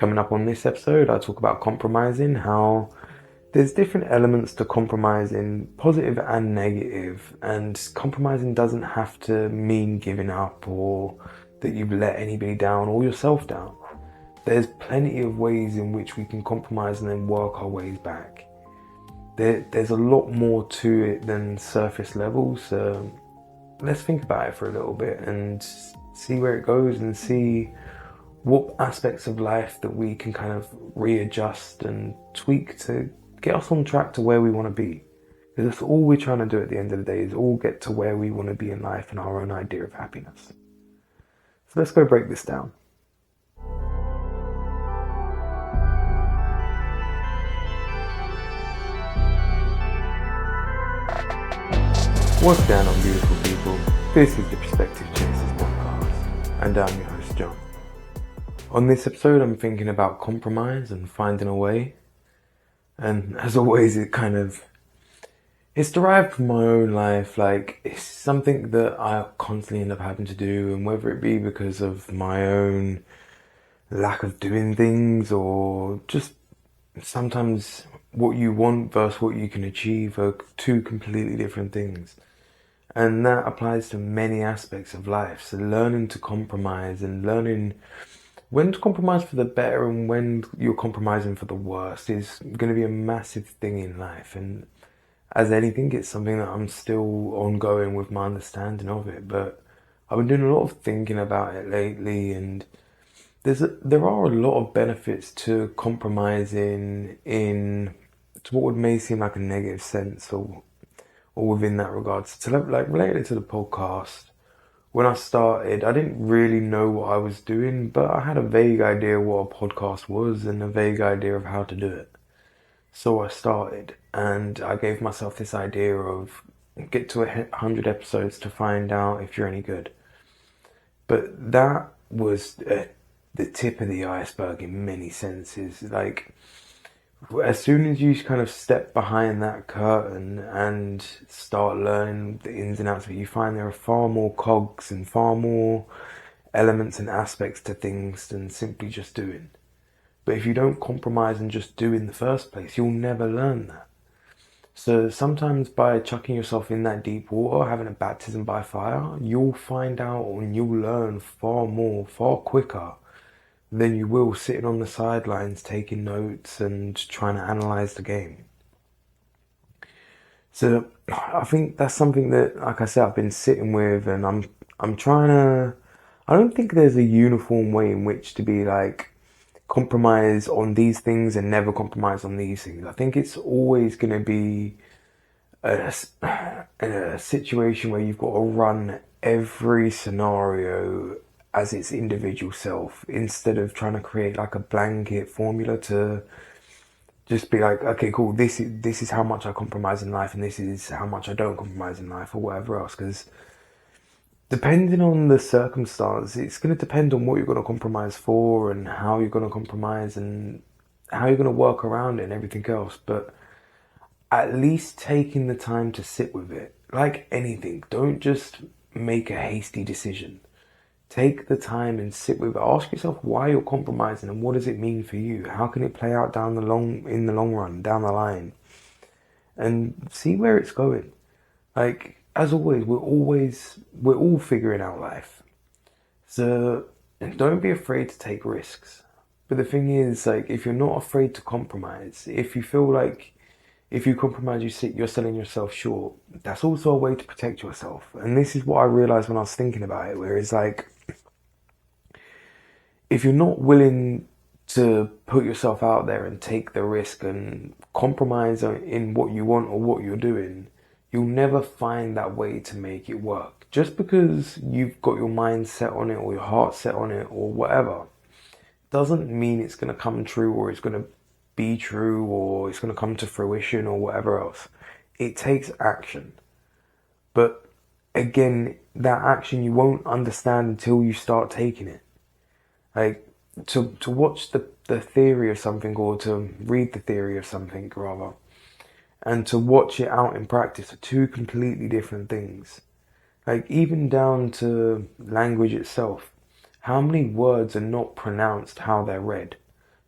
Coming up on this episode, I talk about compromising, how there's different elements to compromising, positive and negative, and compromising doesn't have to mean giving up or that you've let anybody down or yourself down. There's plenty of ways in which we can compromise and then work our ways back. There's a lot more to it than surface level, so let's think about it for a little bit and see where it goes and see what aspects of life that we can kind of readjust and tweak to get us on track to where we want to be. Because that's all we're trying to do at the end of the day, is all get to where we want to be in life and our own idea of happiness. So let's go break this down. What's going on, beautiful people? This is the Perspective Chasers podcast, and I'm your host, John. On this episode, I'm thinking about compromise and finding a way. And as always, it's derived from my own life. Like, it's something that I constantly end up having to do, and whether it be because of my own lack of doing things or just sometimes what you want versus what you can achieve are two completely different things. And that applies to many aspects of life. So learning to compromise and learning when to compromise for the better and when you're compromising for the worst is going to be a massive thing in life. And as anything, it's something that I'm still ongoing with my understanding of it. But I've been doing a lot of thinking about it lately, and there are a lot of benefits to compromising in to what may seem like a negative sense or within that regard. So like related to the podcast, when I started, I didn't really know what I was doing, but I had a vague idea what a podcast was and a vague idea of how to do it. So I started, and I gave myself this idea of get to 100 episodes to find out if you're any good. But that was the tip of the iceberg in many senses. Like, as soon as you kind of step behind that curtain and start learning the ins and outs of it, you find there are far more cogs and far more elements and aspects to things than simply just doing. But if you don't compromise and just do in the first place, you'll never learn that. So sometimes by chucking yourself in that deep water, having a baptism by fire, you'll find out and you'll learn far more, far quicker than you will sitting on the sidelines taking notes and trying to analyze the game. So I think that's something that, like I said, I've been sitting with, and I'm trying to. I don't think there's a uniform way in which to be like compromise on these things and never compromise on these things. I think it's always going to be a situation where you've got to run every scenario as its individual self, instead of trying to create like a blanket formula to just be like, okay, cool, this is how much I compromise in life and this is how much I don't compromise in life or whatever else. Because depending on the circumstance, it's going to depend on what you're going to compromise for and how you're going to compromise and how you're going to work around it and everything else. But at least taking the time to sit with it, like anything, don't just make a hasty decision. Take the time and sit with it. Ask yourself why you're compromising and what does it mean for you? How can it play out in the long run, down the line? And see where it's going. Like, as always, we're all figuring out life. So don't be afraid to take risks. But the thing is, like, if you're not afraid to compromise, if you feel like if you compromise, you're selling yourself short, that's also a way to protect yourself. And this is what I realized when I was thinking about it, where it's like, if you're not willing to put yourself out there and take the risk and compromise in what you want or what you're doing, you'll never find that way to make it work. Just because you've got your mind set on it or your heart set on it or whatever, doesn't mean it's going to come true or it's going to be true or it's going to come to fruition or whatever else. It takes action. But again, that action you won't understand until you start taking it. Like, to watch the theory of something, or to read the theory of something rather, and to watch it out in practice are two completely different things. Like, even down to language itself. How many words are not pronounced how they're read?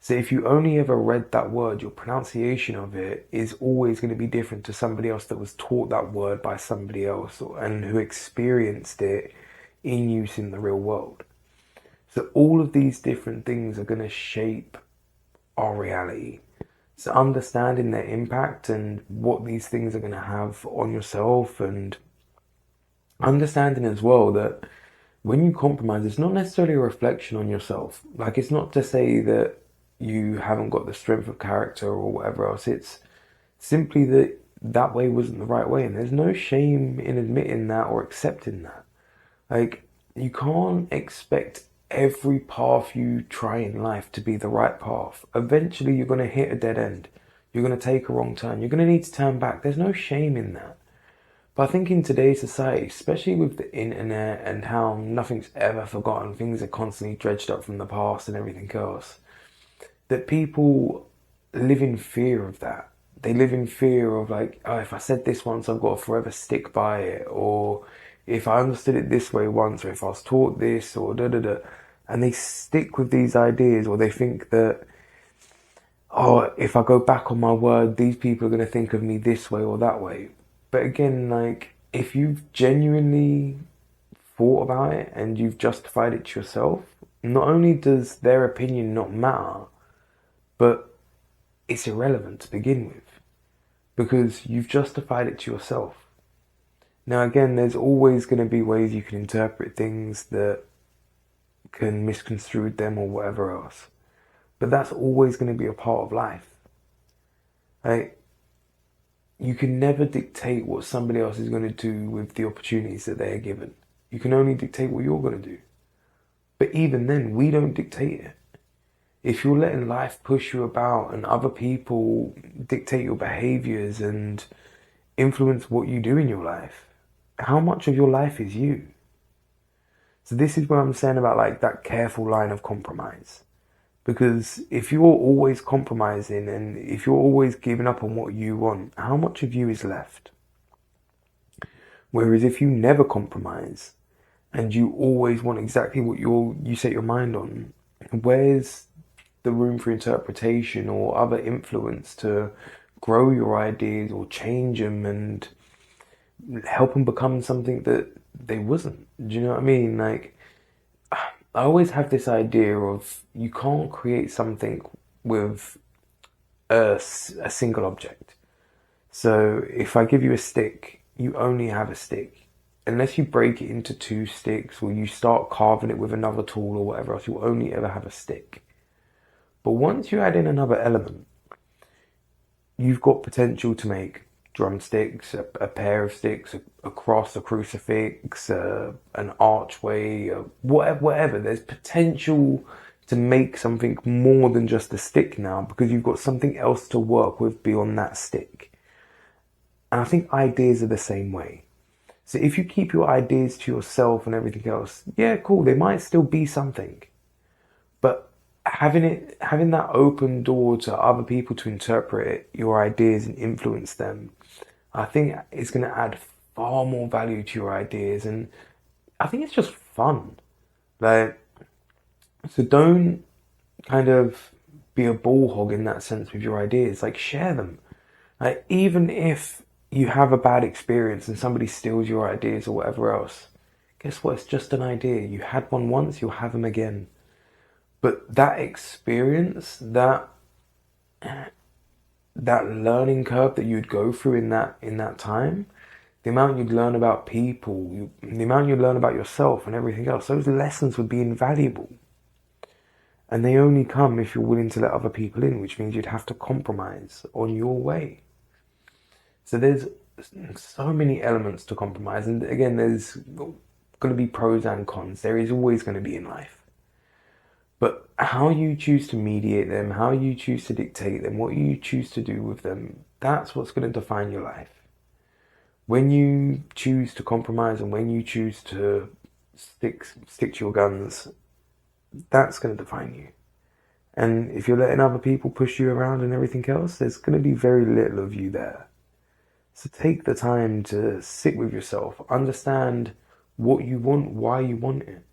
So if you only ever read that word, your pronunciation of it is always going to be different to somebody else that was taught that word by somebody else and who experienced it in use in the real world. So all of these different things are going to shape our reality. So understanding their impact and what these things are going to have on yourself, and understanding as well that when you compromise, it's not necessarily a reflection on yourself. Like, it's not to say that you haven't got the strength of character or whatever else. It's simply that that way wasn't the right way. And there's no shame in admitting that or accepting that. Like, you can't expect every path you try in life to be the right path. Eventually, you're going to hit a dead end. You're going to take a wrong turn. You're going to need to turn back. There's no shame in that. But I think in today's society, especially with the internet and how nothing's ever forgotten, things are constantly dredged up from the past and everything else, that people live in fear of that. They live in fear of like, oh, if I said this once, I've got to forever stick by it. Or if I understood it this way once, or if I was taught this, or da da da. And they stick with these ideas, or they think that, oh, if I go back on my word, these people are going to think of me this way or that way. But again, like, if you've genuinely thought about it and you've justified it to yourself, not only does their opinion not matter, but it's irrelevant to begin with, because you've justified it to yourself. Now, again, there's always going to be ways you can interpret things that can misconstrue them or whatever else. But that's always going to be a part of life. Like, you can never dictate what somebody else is going to do with the opportunities that they are given. You can only dictate what you're going to do. But even then, we don't dictate it. If you're letting life push you about and other people dictate your behaviors and influence what you do in your life, how much of your life is you? So this is what I'm saying about like that careful line of compromise. Because if you're always compromising and if you're always giving up on what you want, how much of you is left? Whereas if you never compromise and you always want exactly what you set your mind on, where's the room for interpretation or other influence to grow your ideas or change them and help them become something that they wasn't? Do you know what I mean? Like, I always have this idea of you can't create something with a single object. So if I give you a stick, you only have a stick. Unless you break it into two sticks or you start carving it with another tool or whatever else, you'll only ever have a stick. But once you add in another element, you've got potential to make drumsticks, a pair of sticks, a cross, a crucifix, an archway, whatever. There's potential to make something more than just a stick now because you've got something else to work with beyond that stick. And I think ideas are the same way. So if you keep your ideas to yourself and everything else, yeah, cool, they might still be something. But having that open door to other people to interpret your ideas and influence them, I think it's going to add far more value to your ideas, and I think it's just fun. Like, so don't kind of be a ball hog in that sense with your ideas. Like, share them. Like, even if you have a bad experience and somebody steals your ideas or whatever else, guess what? It's just an idea. You had one once, you'll have them again. But that experience, that learning curve that you'd go through in that time, the amount you'd learn about people, the amount you'd learn about yourself and everything else, those lessons would be invaluable. And they only come if you're willing to let other people in, which means you'd have to compromise on your way. So there's so many elements to compromise. And again, there's going to be pros and cons. There is always going to be in life. But how you choose to mediate them, how you choose to dictate them, what you choose to do with them, that's what's going to define your life. When you choose to compromise and when you choose to stick to your guns, that's going to define you. And if you're letting other people push you around and everything else, there's going to be very little of you there. So take the time to sit with yourself, understand what you want, why you want it,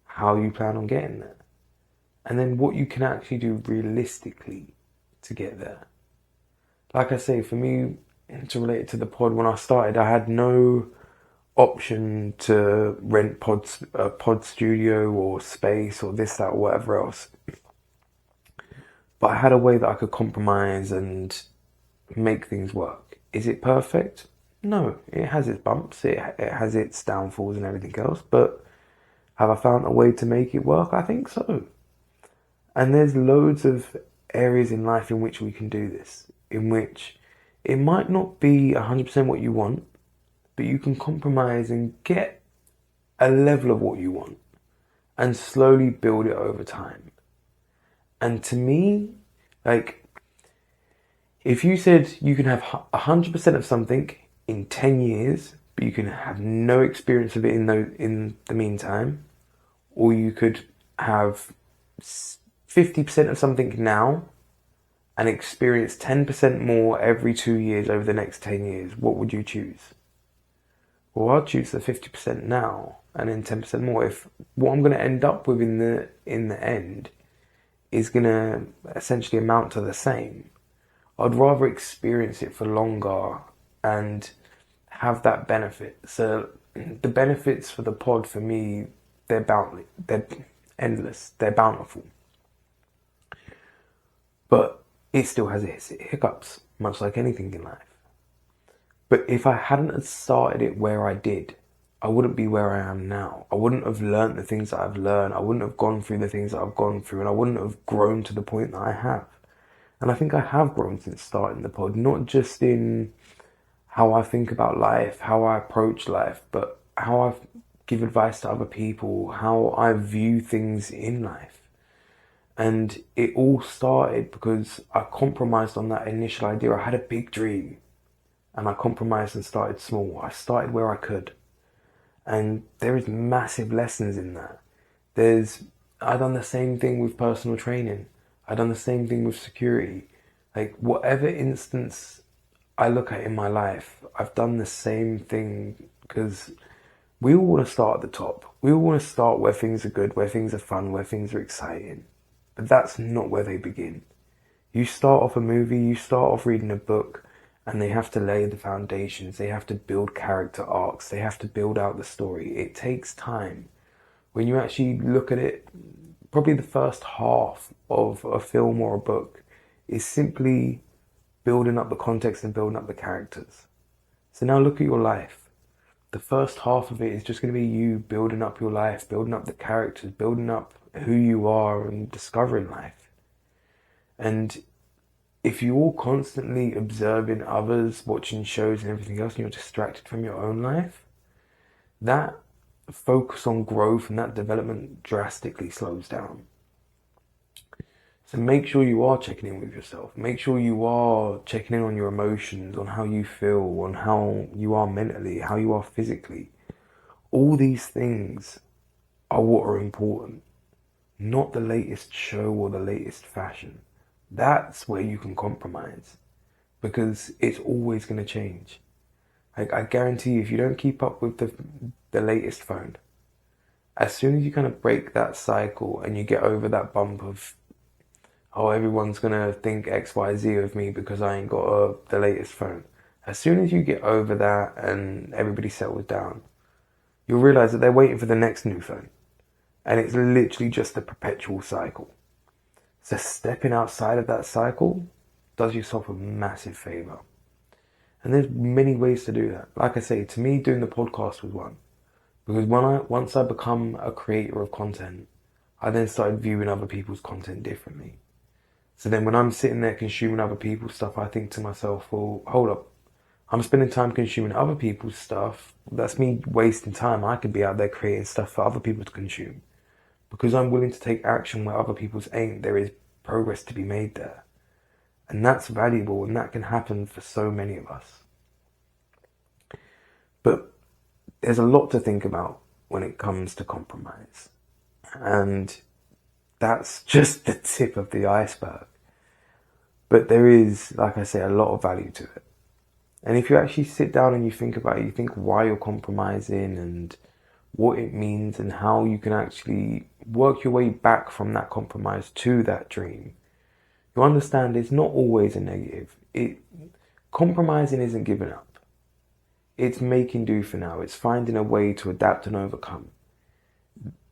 how you plan on getting there. and then what you can actually do realistically to get there. Like I say, for me, to relate it to the pod, when I started, I had no option to rent a pod studio or space or this, that, or whatever else. But I had a way that I could compromise and make things work. Is it perfect? No, it has its bumps, it has its downfalls and everything else, but have I found a way to make it work? I think so. And there's loads of areas in life in which we can do this, in which it might not be 100% what you want, but you can compromise and get a level of what you want and slowly build it over time. And to me, like, if you said you can have 100% of something in 10 years, but you can have no experience of it in the meantime, or you could have 50% of something now and experience 10% more every 2 years over the next 10 years, what would you choose? Well, I'd choose the 50% now and then 10% more. If what I'm going to end up with in the end is going to essentially amount to the same, I'd rather experience it for longer and have that benefit. So the benefits for the pod, for me, they're endless, they're bountiful. But it still has its hiccups, much like anything in life. But if I hadn't started it where I did, I wouldn't be where I am now. I wouldn't have learned the things that I've learned. I wouldn't have gone through the things that I've gone through, and I wouldn't have grown to the point that I have. And I think I have grown since starting the pod, not just in how I think about life, how I approach life, but how I give advice to other people, how I view things in life. And it all started because I compromised on that initial idea. I had a big dream and I compromised and started small. I started where I could. And there is massive lessons in that. I've done the same thing with personal training. I've done the same thing with security. Like, whatever instance I look at in my life, I've done the same thing, because we all want to start at the top. We all want to start where things are good, where things are fun, where things are exciting. But that's not where they begin. You start off a movie, you start off reading a book, and they have to lay the foundations. They have to build character arcs. They have to build out the story. It takes time. When you actually look at it, probably the first half of a film or a book is simply building up the context and building up the characters. So now look at your life. The first half of it is just going to be you building up your life, building up the characters, building up who you are and discovering life. And if you're constantly observing others, watching shows and everything else, and you're distracted from your own life, that focus on growth and that development drastically slows down. So make sure you are checking in with yourself. Make sure you are checking in on your emotions, on how you feel, on how you are mentally, how you are physically. All these things are what are important, not the latest show or the latest fashion. That's where you can compromise, because it's always going to change. Like, I guarantee you, if you don't keep up with the latest phone, as soon as you kind of break that cycle and you get over that bump of, oh, everyone's going to think X, Y, Z of me because I ain't got the latest phone. As soon as you get over that and everybody settles down, you'll realize that they're waiting for the next new phone. And it's literally just a perpetual cycle. So stepping outside of that cycle does yourself a massive favor. And there's many ways to do that. Like I say, to me, doing the podcast was one. Because once I become a creator of content, I then started viewing other people's content differently. So then when I'm sitting there consuming other people's stuff, I think to myself, well, hold up. I'm spending time consuming other people's stuff. That's me wasting time. I could be out there creating stuff for other people to consume. Because I'm willing to take action where other people's ain't, there is progress to be made there. And that's valuable, and that can happen for so many of us. But there's a lot to think about when it comes to compromise. And that's just the tip of the iceberg. But there is, like I say, a lot of value to it. And if you actually sit down and you think about it, you think why you're compromising and what it means and how you can actually work your way back from that compromise to that dream, you understand it's not always a negative. Compromising isn't giving up. It's making do for now. It's finding a way to adapt and overcome.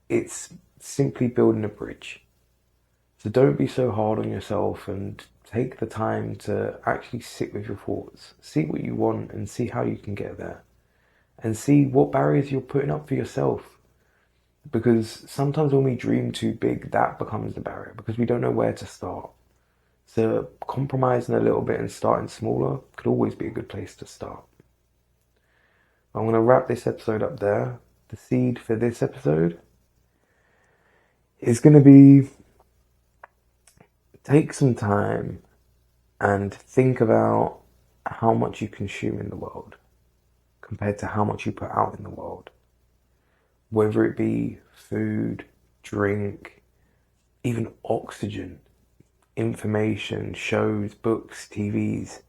It's simply building a bridge. So don't be so hard on yourself, and take the time to actually sit with your thoughts. See what you want and see how you can get there. And see what barriers you're putting up for yourself. Because sometimes when we dream too big, that becomes the barrier, because we don't know where to start. So compromising a little bit and starting smaller could always be a good place to start. I'm going to wrap this episode up there. The seed for this episode is going to be: take some time and think about how much you consume in the world compared to how much you put out in the world. Whether it be food, drink, even oxygen, information, shows, books, TVs,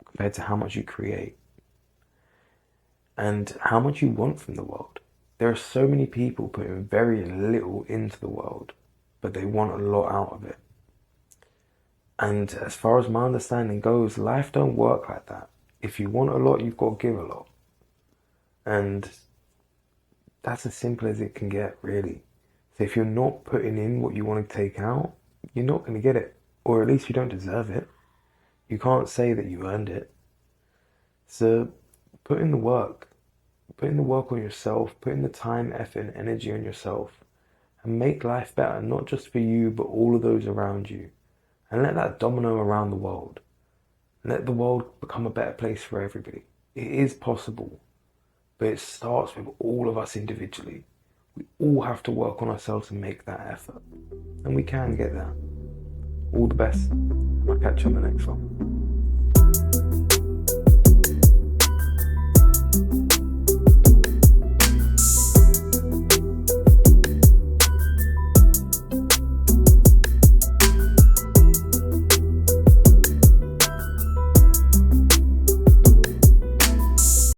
compared to how much you create and how much you want from the world. There are so many people putting very little into the world, but they want a lot out of it. And as far as my understanding goes, life don't work like that. If you want a lot, you've got to give a lot. And that's as simple as it can get, really. So if you're not putting in what you want to take out, you're not going to get it. Or at least you don't deserve it. You can't say that you earned it. So put in the work. Put in the work on yourself. Put in the time, effort, and energy on yourself. And make life better, not just for you, but all of those around you. And let that domino around the world. Let the world become a better place for everybody. It is possible. But it starts with all of us individually. We all have to work on ourselves and make that effort. And we can get there. All the best. I'll catch you on the next one.